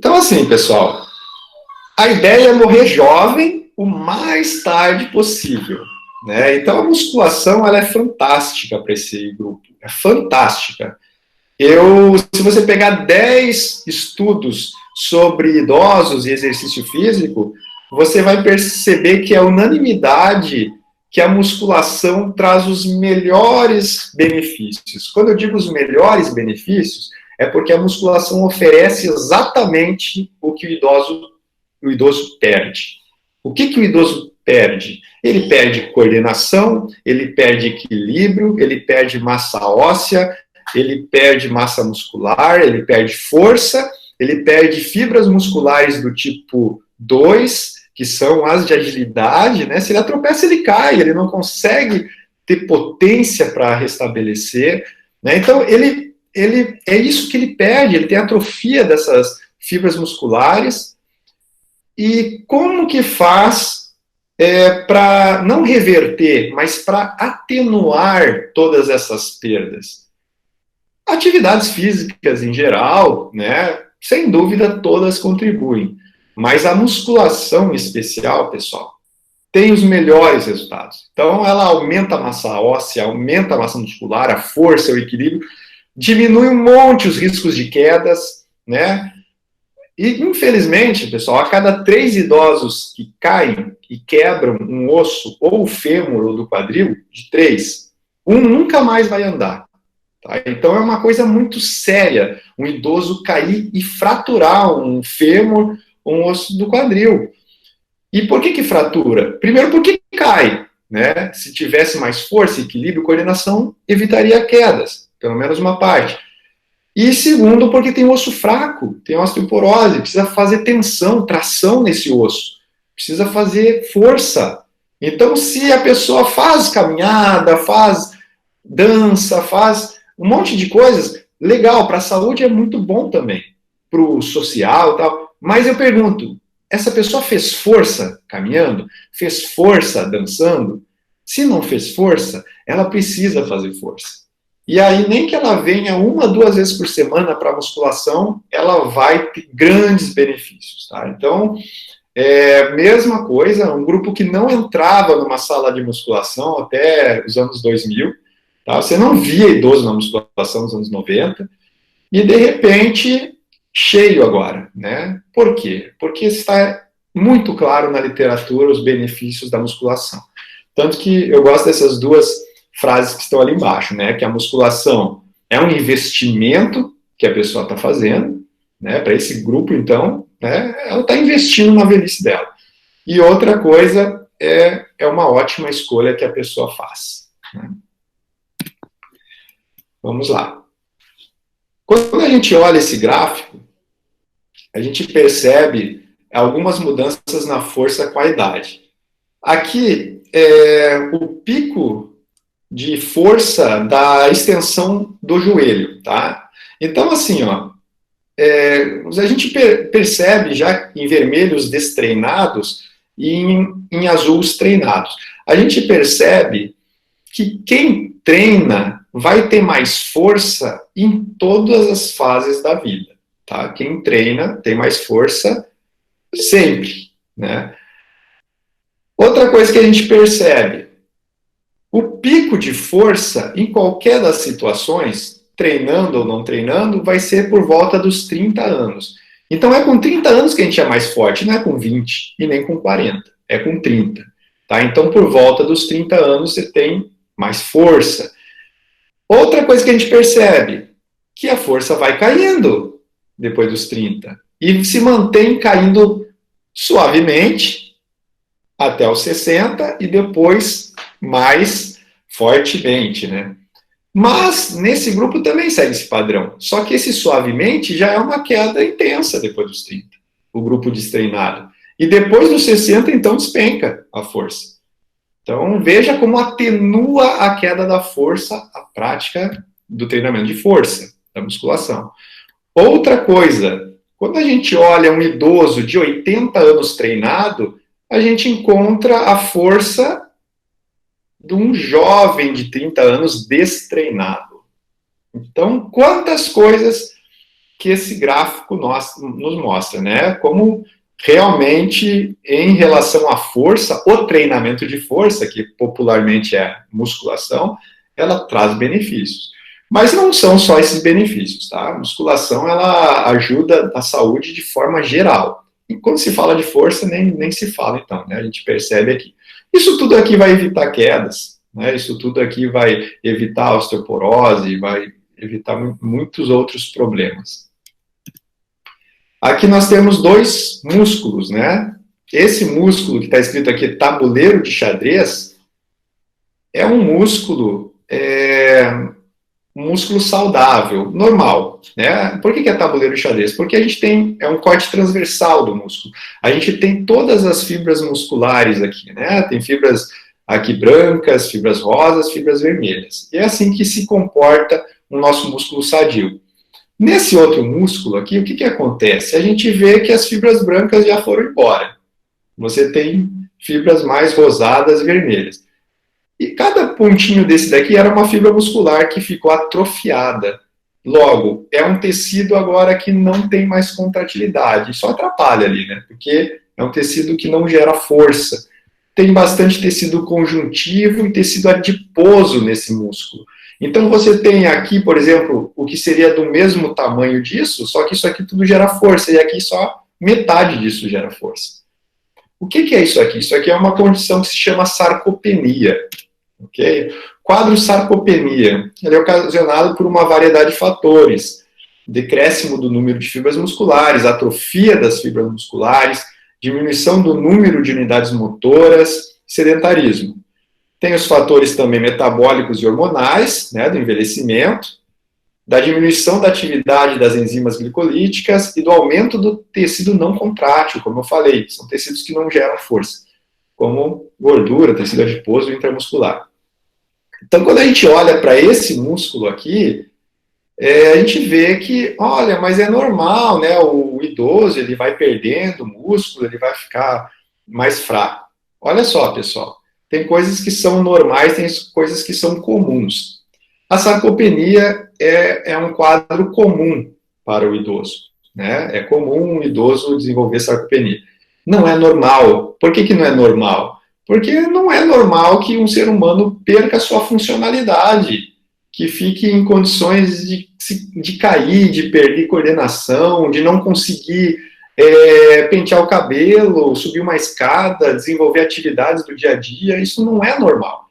Então, assim, pessoal, a ideia é morrer jovem o mais tarde possível, né? Então, a musculação, ela é fantástica para esse grupo, é fantástica. Se você pegar 10 estudos sobre idosos e exercício físico, você vai perceber que é unanimidade que a musculação traz os melhores benefícios. Quando eu digo os melhores benefícios, é porque a musculação oferece exatamente o que o idoso perde. O que o idoso perde? Ele perde coordenação, ele perde equilíbrio, ele perde massa óssea, ele perde massa muscular, ele perde força, ele perde fibras musculares do tipo 2, que são as de agilidade, né? Se ele tropeça, ele cai, ele não consegue ter potência para restabelecer, né? Então, ele é isso que ele perde, ele tem atrofia dessas fibras musculares. E como que faz para não reverter, mas para atenuar todas essas perdas? Atividades físicas em geral, né? Sem dúvida, todas contribuem. Mas a musculação em especial, pessoal, tem os melhores resultados. Então, ela aumenta a massa óssea, aumenta a massa muscular, a força, o equilíbrio, diminui um monte os riscos de quedas, né? E, infelizmente, pessoal, a cada 3 idosos que caem e quebram um osso, ou o fêmur ou do quadril, de 3, um nunca mais vai andar. Tá? Então, é uma coisa muito séria um idoso cair e fraturar um fêmur ou um osso do quadril. E por que fratura? Primeiro, porque cai. Né? Se tivesse mais força, equilíbrio, coordenação, evitaria quedas, pelo menos uma parte. E segundo, porque tem osso fraco, tem osteoporose, precisa fazer tensão, tração nesse osso, precisa fazer força. Então, se a pessoa faz caminhada, faz dança, faz um monte de coisas, legal, para a saúde é muito bom também, para o social e tal. Mas eu pergunto, essa pessoa fez força caminhando? Fez força dançando? Se não fez força, ela precisa fazer força. E aí, nem que ela venha 1, 2 vezes por semana para a musculação, ela vai ter grandes benefícios, tá? Então, mesma coisa, um grupo que não entrava numa sala de musculação até os anos 2000, tá? Você não via idoso na musculação nos anos 90, e de repente, cheio agora, né? Por quê? Porque está muito claro na literatura os benefícios da musculação. Tanto que eu gosto dessas duas frases que estão ali embaixo, né? Que a musculação é um investimento que a pessoa está fazendo, né? Para esse grupo, então, né? Ela está investindo na velhice dela. E outra coisa é uma ótima escolha que a pessoa faz. Né? Vamos lá. Quando a gente olha esse gráfico, a gente percebe algumas mudanças na força com a idade. Aqui é o pico de força da extensão do joelho, tá? Então, assim, ó, a gente percebe já em vermelho os destreinados e em azul os treinados. A gente percebe que quem treina vai ter mais força em todas as fases da vida, tá? Quem treina tem mais força sempre, né? Outra coisa que a gente percebe, o pico de força, em qualquer das situações, treinando ou não treinando, vai ser por volta dos 30 anos. Então, é com 30 anos que a gente é mais forte, não é com 20 e nem com 40, é com 30. Tá? Então, por volta dos 30 anos, você tem mais força. Outra coisa que a gente percebe, que a força vai caindo depois dos 30 e se mantém caindo suavemente até os 60 e depois mais fortemente, né? Mas nesse grupo também segue esse padrão. Só que esse suavemente já é uma queda intensa depois dos 30, o grupo destreinado. E depois dos 60, então, despenca a força. Então, veja como atenua a queda da força a prática do treinamento de força, da musculação. Outra coisa, quando a gente olha um idoso de 80 anos treinado, a gente encontra a força de um jovem de 30 anos destreinado. Então, quantas coisas que esse gráfico nos mostra, né? Como realmente, em relação à força, o treinamento de força, que popularmente é musculação, ela traz benefícios. Mas não são só esses benefícios, tá? A musculação, ela ajuda na saúde de forma geral. E quando se fala de força, nem se fala, então, né? A gente percebe aqui. Isso tudo aqui vai evitar quedas, né? Isso tudo aqui vai evitar osteoporose, vai evitar muitos outros problemas. Aqui nós temos dois músculos, né? Esse músculo que está escrito aqui, tabuleiro de xadrez, é um músculo saudável, normal, né? Por que é tabuleiro de xadrez? Porque a gente tem, um corte transversal do músculo. A gente tem todas as fibras musculares aqui, né? Tem fibras aqui brancas, fibras rosas, fibras vermelhas. E é assim que se comporta o nosso músculo sadio. Nesse outro músculo aqui, o que acontece? A gente vê que as fibras brancas já foram embora. Você tem fibras mais rosadas e vermelhas. E cada pontinho desse daqui era uma fibra muscular que ficou atrofiada. Logo, é um tecido agora que não tem mais contratilidade. Só atrapalha ali, né? Porque é um tecido que não gera força. Tem bastante tecido conjuntivo e tecido adiposo nesse músculo. Então, você tem aqui, por exemplo, o que seria do mesmo tamanho disso, só que isso aqui tudo gera força, e aqui só metade disso gera força. O que é isso aqui? Isso aqui é uma condição que se chama sarcopenia. Okay? Quadro sarcopenia. Ele é ocasionado por uma variedade de fatores. Decréscimo do número de fibras musculares, atrofia das fibras musculares, diminuição do número de unidades motoras, sedentarismo. Tem os fatores também metabólicos e hormonais, né, do envelhecimento, da diminuição da atividade das enzimas glicolíticas e do aumento do tecido não contrátil, como eu falei, são tecidos que não geram força, como gordura, tecido adiposo e intramuscular. Então, quando a gente olha para esse músculo aqui, a gente vê que, olha, mas é normal, né, o idoso, ele vai perdendo músculo, ele vai ficar mais fraco. Olha só, pessoal. Tem coisas que são normais, tem coisas que são comuns. A sarcopenia é um quadro comum para o idoso, né? É comum um idoso desenvolver sarcopenia. Não é normal. Por que não é normal? Porque não é normal que um ser humano perca a sua funcionalidade, que fique em condições de cair, de perder coordenação, de não conseguir pentear o cabelo, subir uma escada, desenvolver atividades do dia a dia. Isso não é normal.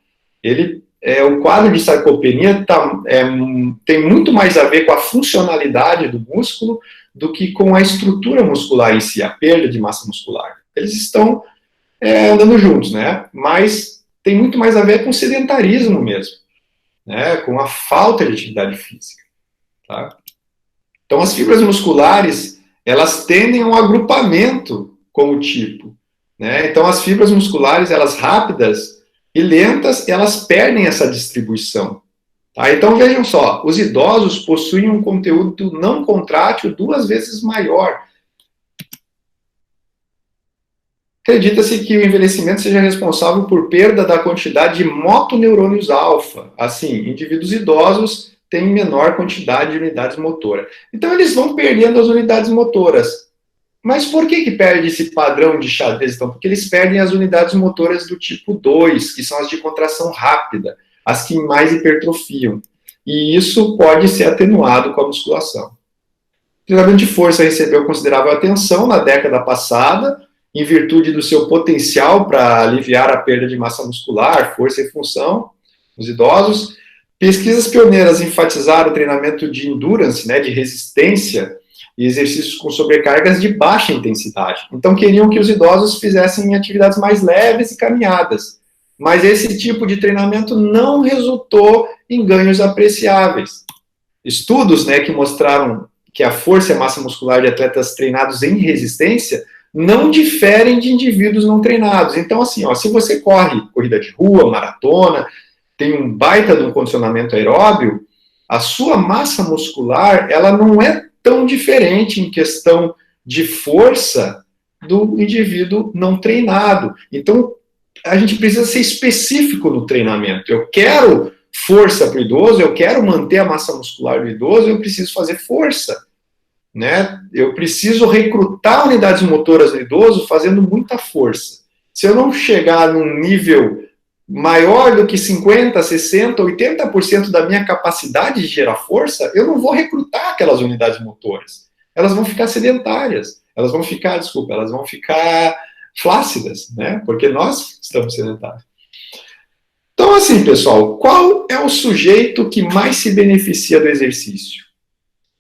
O quadro de sarcopenia tem muito mais a ver com a funcionalidade do músculo do que com a estrutura muscular em si, a perda de massa muscular. Eles estão andando juntos, né? Mas tem muito mais a ver com o sedentarismo mesmo, né? Com a falta de atividade física. Tá? Então, as fibras musculares, elas tendem a um agrupamento como tipo, né? Então, as fibras musculares, elas rápidas e lentas, elas perdem essa distribuição. Tá? Então, vejam só, os idosos possuem um conteúdo não contrátil 2 vezes maior. Acredita-se que o envelhecimento seja responsável por perda da quantidade de motoneurônios alfa. Assim, indivíduos idosos têm menor quantidade de unidades motoras. Então, eles vão perdendo as unidades motoras. Mas por que perde esse padrão de xadrez? Então, porque eles perdem as unidades motoras do tipo 2, que são as de contração rápida, as que mais hipertrofiam. E isso pode ser atenuado com a musculação. O treinamento de força recebeu considerável atenção na década passada, em virtude do seu potencial para aliviar a perda de massa muscular, força e função nos idosos. Pesquisas pioneiras enfatizaram o treinamento de endurance, né, de resistência, e exercícios com sobrecargas de baixa intensidade. Então, queriam que os idosos fizessem atividades mais leves e caminhadas. Mas esse tipo de treinamento não resultou em ganhos apreciáveis. Estudos, né, que mostraram que a força e a massa muscular de atletas treinados em resistência não diferem de indivíduos não treinados. Então, assim, ó, se você corre corrida de rua, maratona, tem um baita de um condicionamento aeróbio, a sua massa muscular, ela não é tão diferente em questão de força do indivíduo não treinado. Então, a gente precisa ser específico no treinamento. Eu quero força para o idoso, eu quero manter a massa muscular do idoso, eu preciso fazer força. né? Eu preciso recrutar unidades motoras no idoso fazendo muita força. Se eu não chegar num nível maior do que 50%, 60%, 80% da minha capacidade de gerar força, eu não vou recrutar aquelas unidades motoras. Elas vão ficar sedentárias, elas vão ficar flácidas, né? Porque nós estamos sedentários. Então, assim, pessoal, qual é o sujeito que mais se beneficia do exercício?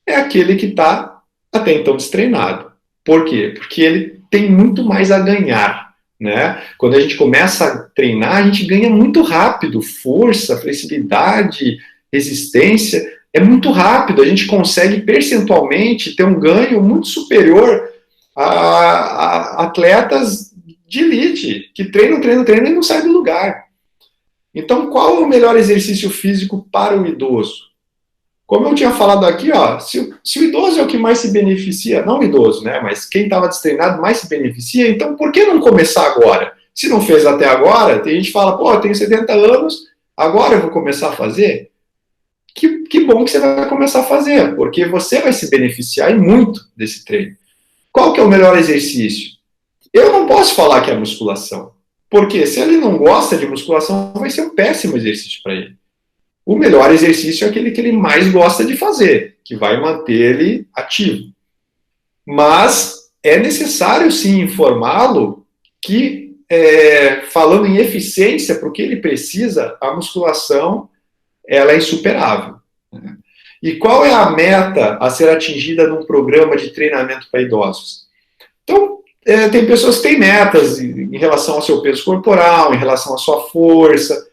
É aquele que está até então destreinado. Por quê? Porque ele tem muito mais a ganhar, né? Quando a gente começa a treinar, a gente ganha muito rápido força, flexibilidade, resistência. É muito rápido, a gente consegue percentualmente ter um ganho muito superior a atletas de elite, que treinam e não saem do lugar. Então, qual é o melhor exercício físico para o idoso? Como eu tinha falado aqui, ó, se o idoso é o que mais se beneficia, não o idoso, né, mas quem estava destreinado mais se beneficia, então por que não começar agora? Se não fez até agora, tem gente que fala, pô, eu tenho 70 anos, agora eu vou começar a fazer? Que bom que você vai começar a fazer, porque você vai se beneficiar e muito desse treino. Qual que é o melhor exercício? Eu não posso falar que é a musculação, porque se ele não gosta de musculação, vai ser um péssimo exercício para ele. O melhor exercício é aquele que ele mais gosta de fazer, que vai manter ele ativo. Mas é necessário, sim, informá-lo que, falando em eficiência para o que ele precisa, a musculação ela é insuperável. Né? E qual é a meta a ser atingida num programa de treinamento para idosos? Então, tem pessoas que têm metas em relação ao seu peso corporal, em relação à sua força.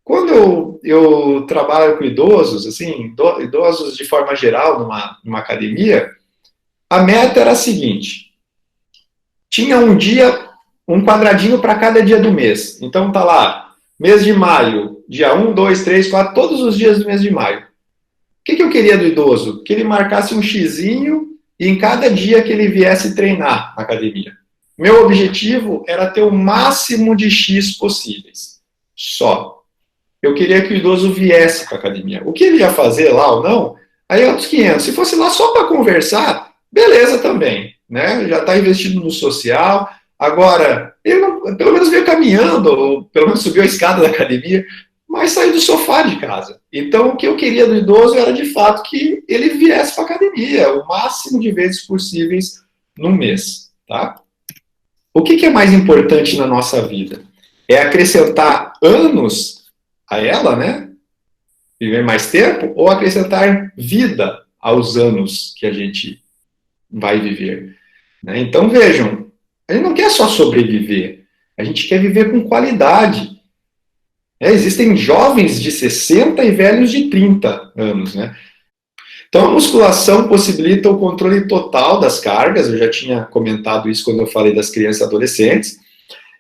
Quando eu trabalho com idosos, assim, idosos de forma geral, numa academia, a meta era a seguinte: tinha um dia, um quadradinho para cada dia do mês. Então tá lá, mês de maio, dia 1, 2, 3, 4, todos os dias do mês de maio. O que eu queria do idoso? Que ele marcasse um xizinho e em cada dia que ele viesse treinar na academia. Meu objetivo era ter o máximo de X possíveis. Só. Eu queria que o idoso viesse para a academia. O que ele ia fazer lá ou não, aí é outros 500. Se fosse lá só para conversar, beleza também, né? Já está investido no social. Agora, ele não, pelo menos veio caminhando, ou pelo menos subiu a escada da academia, mas saiu do sofá de casa. Então, o que eu queria do idoso era, de fato, que ele viesse para a academia o máximo de vezes possíveis no mês, tá? O que é mais importante na nossa vida? É acrescentar anos a ela, né? Viver mais tempo, ou acrescentar vida aos anos que a gente vai viver. Né? Então, vejam, a gente não quer só sobreviver, a gente quer viver com qualidade. Existem jovens de 60 e velhos de 30 anos, né? Então, a musculação possibilita o controle total das cargas, eu já tinha comentado isso quando eu falei das crianças e adolescentes,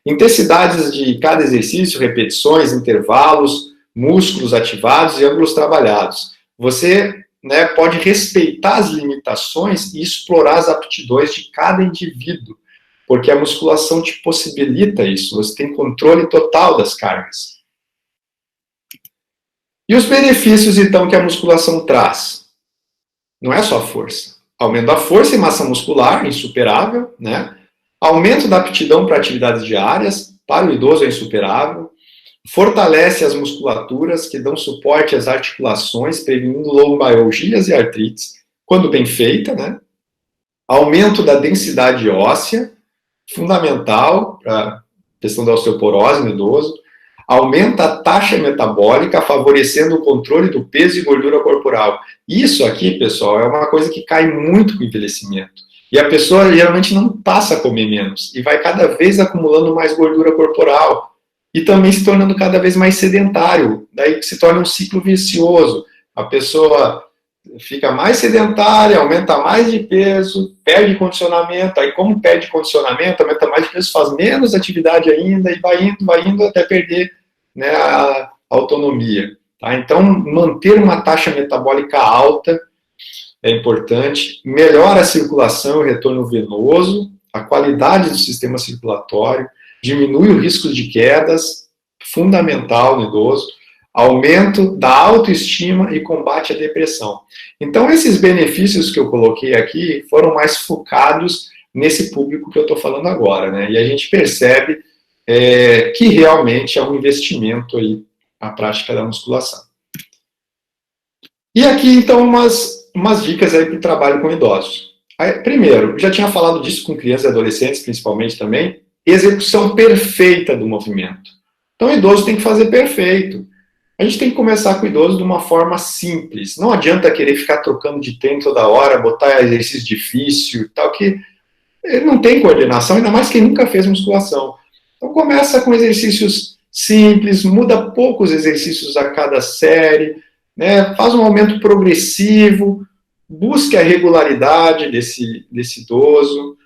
intensidades de cada exercício, repetições, intervalos, músculos ativados e ângulos trabalhados. Você, né, pode respeitar as limitações e explorar as aptidões de cada indivíduo, porque a musculação te possibilita isso, você tem controle total das cargas. E os benefícios, então, que a musculação traz? Não é só força. Aumento da força e massa muscular, insuperável, né? Aumento da aptidão para atividades diárias, para o idoso é insuperável. Fortalece as musculaturas que dão suporte às articulações, prevenindo lombalgias e artrites, quando bem feita, né? Aumento da densidade óssea, fundamental para a questão da osteoporose no idoso. Aumenta a taxa metabólica, favorecendo o controle do peso e gordura corporal. Isso aqui, pessoal, é uma coisa que cai muito com o envelhecimento. E a pessoa geralmente não passa a comer menos, e vai cada vez acumulando mais gordura corporal, e também se tornando cada vez mais sedentário. Daí se torna um ciclo vicioso. A pessoa fica mais sedentária, aumenta mais de peso, perde condicionamento, aí como perde condicionamento, aumenta mais de peso, faz menos atividade ainda, e vai indo até perder, né, a autonomia. Tá? Então, manter uma taxa metabólica alta é importante, melhora a circulação e o retorno venoso, a qualidade do sistema circulatório, diminui o risco de quedas, fundamental no idoso, aumento da autoestima e combate à depressão. Então, esses benefícios que eu coloquei aqui foram mais focados nesse público que eu estou falando agora, né? E a gente percebe que realmente é um investimento aí a prática da musculação. E aqui, então, umas dicas aí para o trabalho com idosos. Primeiro, já tinha falado disso com crianças e adolescentes, principalmente também, execução perfeita do movimento. Então, o idoso tem que fazer perfeito. A gente tem que começar com o idoso de uma forma simples. Não adianta querer ficar trocando de treino toda hora, botar exercício difícil e tal, que ele não tem coordenação, ainda mais quem nunca fez musculação. Então, começa com exercícios simples, muda poucos exercícios a cada série, né? Faz um aumento progressivo, busque a regularidade desse idoso.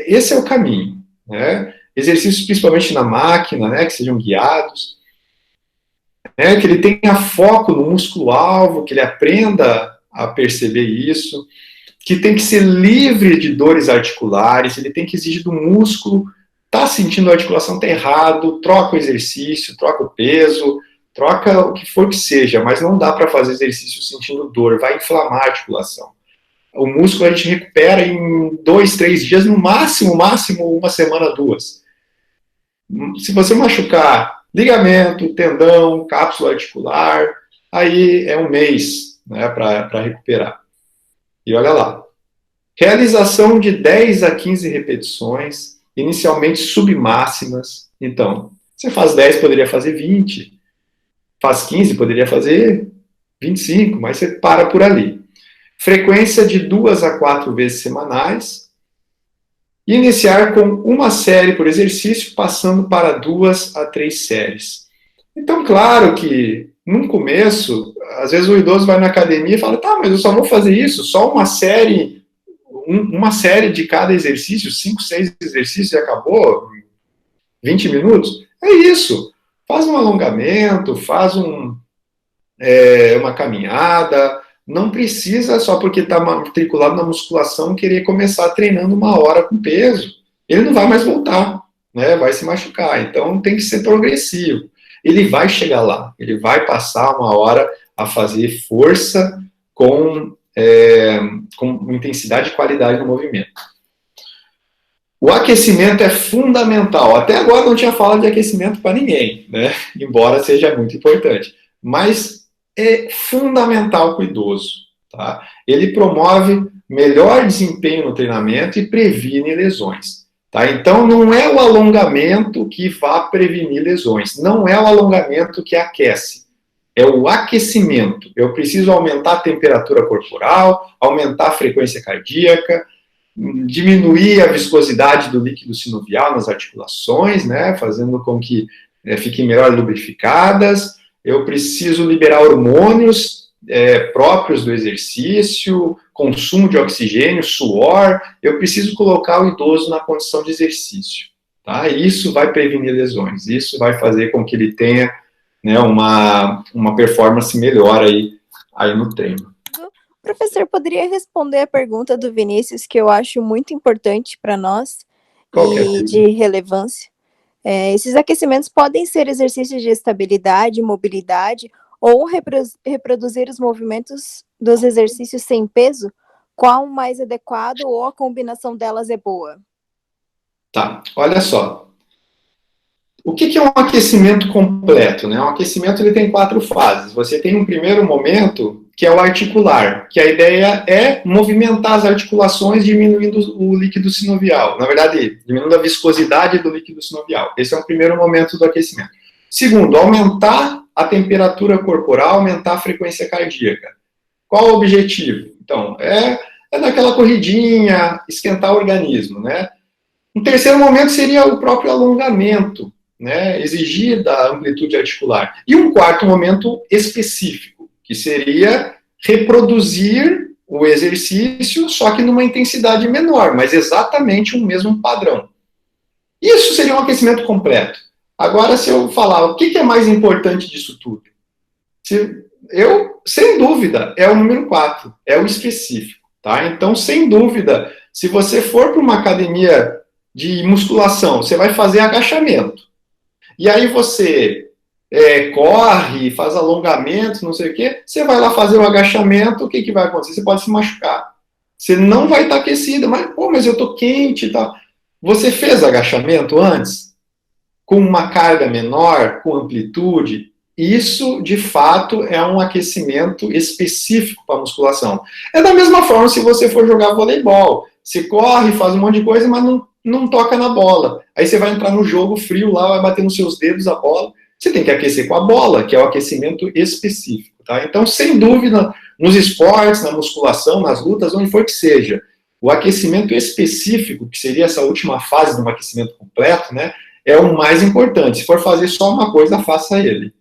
Esse é o caminho, né? Exercícios principalmente na máquina, né, que sejam guiados, né, que ele tenha foco no músculo-alvo, que ele aprenda a perceber isso, que tem que ser livre de dores articulares, ele tem que exigir do músculo, tá sentindo a articulação, tá errado, troca o exercício, troca o peso, troca o que for que seja, mas não dá para fazer exercício sentindo dor, vai inflamar a articulação. O músculo a gente recupera em 2, 3 dias, no máximo, uma semana, 2. Se você machucar ligamento, tendão, cápsula articular, aí é 1 mês, né, para recuperar. E olha lá, realização de 10 a 15 repetições, inicialmente submáximas. Então, você faz 10, poderia fazer 20. Faz 15, poderia fazer 25, mas você para por ali. Frequência de 2 a 4 vezes semanais. E iniciar com uma série por exercício, passando para 2 a 3 séries. Então, claro que, no começo, às vezes o idoso vai na academia e fala, tá, mas eu só vou fazer isso, só uma série de cada exercício, 5, 6 exercícios e acabou, 20 minutos. É isso. Faz um alongamento, faz uma caminhada. Não precisa, só porque está matriculado na musculação, querer começar treinando 1 hora com peso. Ele não vai mais voltar, né? Vai se machucar. Então, tem que ser progressivo. Ele vai chegar lá. Ele vai passar 1 hora a fazer força com intensidade e qualidade no movimento. O aquecimento é fundamental. Até agora não tinha falado de aquecimento para ninguém, né? Embora seja muito importante. Mas é fundamental para o idoso. Tá? Ele promove melhor desempenho no treinamento e previne lesões. Tá? Então, não é o alongamento que vai prevenir lesões. Não é o alongamento que aquece. É o aquecimento. Eu preciso aumentar a temperatura corporal, aumentar a frequência cardíaca, diminuir a viscosidade do líquido sinovial nas articulações, né? Fazendo com que fiquem melhor lubrificadas. Eu preciso liberar hormônios próprios do exercício, consumo de oxigênio, suor. Eu preciso colocar o idoso na condição de exercício. Tá? Isso vai prevenir lesões. Isso vai fazer com que ele tenha, né, uma performance melhor aí no treino. Professor, poderia responder a pergunta do Vinícius, que eu acho muito importante para nós e de relevância? Esses aquecimentos podem ser exercícios de estabilidade, mobilidade, ou reproduzir os movimentos dos exercícios sem peso? Qual o mais adequado ou a combinação delas é boa? Tá, olha só. O que é um aquecimento completo? Né? Um aquecimento ele tem 4 fases. Você tem um primeiro momento, que é o articular, que a ideia é movimentar as articulações diminuindo o líquido sinovial. Na verdade, diminuindo a viscosidade do líquido sinovial. Esse é o primeiro momento do aquecimento. Segundo, aumentar a temperatura corporal, aumentar a frequência cardíaca. Qual o objetivo? Então, é daquela corridinha, esquentar o organismo, né? Um terceiro momento seria o próprio alongamento, né? Exigir da amplitude articular. E um quarto momento específico, que seria reproduzir o exercício, só que numa intensidade menor, mas exatamente o mesmo padrão. Isso seria um aquecimento completo. Agora, se eu falar o que é mais importante disso tudo? Sem dúvida, é o número 4, é o específico. Tá? Então, sem dúvida, se você for para uma academia de musculação, você vai fazer agachamento. E aí você corre, faz alongamento, não sei o quê, você vai lá fazer o agachamento, o que, que vai acontecer? Você pode se machucar. Você não vai estar aquecido, mas eu estou quente e tal. Você fez agachamento antes? Com uma carga menor, com amplitude? Isso, de fato, é um aquecimento específico para a musculação. É da mesma forma se você for jogar voleibol. Você corre, faz um monte de coisa, mas não toca na bola. Aí você vai entrar no jogo frio lá, vai bater nos seus dedos a bola. Você tem que aquecer com a bola, que é o aquecimento específico. Tá? Então, sem dúvida, nos esportes, na musculação, nas lutas, onde for que seja, o aquecimento específico, que seria essa última fase do aquecimento completo, né, é o mais importante. Se for fazer só uma coisa, faça ele.